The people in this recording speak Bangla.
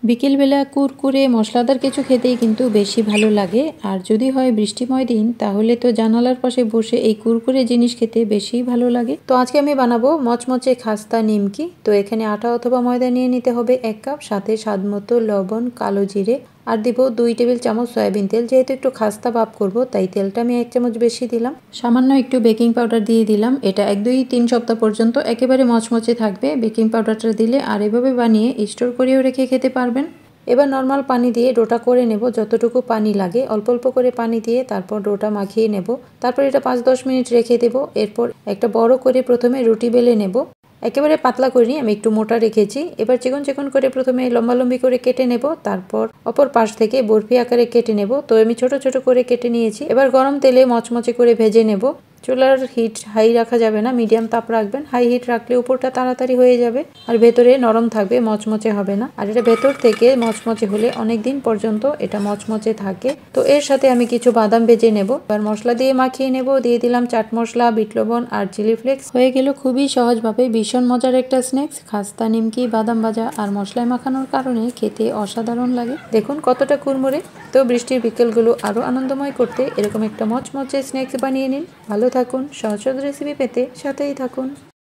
বিকেলবেলা কুরকুরে মশলাদার কিছু খেতেই কিন্তু বেশি ভালো লাগে। আর যদি হয় বৃষ্টিময় দিন, তাহলে তো জানালার পাশে বসে এই কুরকুরে জিনিস খেতে বেশি ভালো লাগে। তো আজকে আমি বানাবো মচমচে খাস্তা নিমকি। তো এখানে আটা অথবা ময়দা নিয়ে নিতে হবে 1 কাপ, সাথে স্বাদ মতো লবণ, কালো জিরে আর দিব 2 টেবিল চামচ সয়াবিন তেল। যেহেতু একটু খাস্তা ভাব করব, তাই তেলটা আমি 1 চামচ বেশি দিলাম। সামান্য একটু বেকিং পাউডার দিয়ে দিলাম। এটা 1-2-3 সপ্তাহ পর্যন্ত একেবারে মচমচে থাকবে বেকিং পাউডারটা দিলে। আর এভাবে বানিয়ে স্টোর করেও রেখে খেতে পারবেন। এবার নর্মাল পানি দিয়ে ডোটা করে নেব। যতটুকু পানি লাগে অল্প অল্প করে পানি দিয়ে তারপর ডোটা মাখিয়ে নেব। তারপর এটা 5-10 মিনিট রেখে দেব। এরপর একটা বড় করে প্রথমে রুটি বেলে নেব। একেবারে পাতলা করিনি, আমি একটু মোটা রেখেছি। এবার চিকন চিকন করে প্রথমে লম্বালম্বি করে কেটে নেব, তারপর অপর পাশ থেকে বরফি আকারে কেটে নেব। তো আমি ছোট ছোট করে কেটে নিয়েছি। এবার গরম তেলে মচমচে করে ভেজে নেব। চুলার হিট হাই রাখা যাবে না, মিডিয়াম তাপ রাখবেন। হাই হিট রাখলে উপরটা তাড়াতাড়ি হয়ে যাবে আর ভেতরে নরম থাকবে, মচমচে হবে না। আর এটা ভেতর থেকে মচমচে হলে অনেক দিন পর্যন্ত এটা মচমচে থাকে। তো এর সাথে আমি কিছু বাদাম ভেজে নেব। এবার মশলা দিয়ে মাখিয়ে নেব। দিয়ে দিলাম চাট মশলা, বিট লবণ আর চিলি ফ্লেক্স। হয়ে গেল খুবই সহজভাবে ভীষণ মজার একটা স্ন্যাক্স খাস্তা নিমকি। বাদাম ভাজা আর মশলায় মাখানোর কারণে খেতে অসাধারণ লাগে। দেখুন কতটা কুড়মুড়ে। তো বৃষ্টির বিকেলগুলো আরো আনন্দময় করতে এরকম একটা মচমচে স্ন্যাক্স বানিয়ে নিন। ভালো থাকুন। সহজ সহজ রেসিপি পেতে সাথেই থাকুন।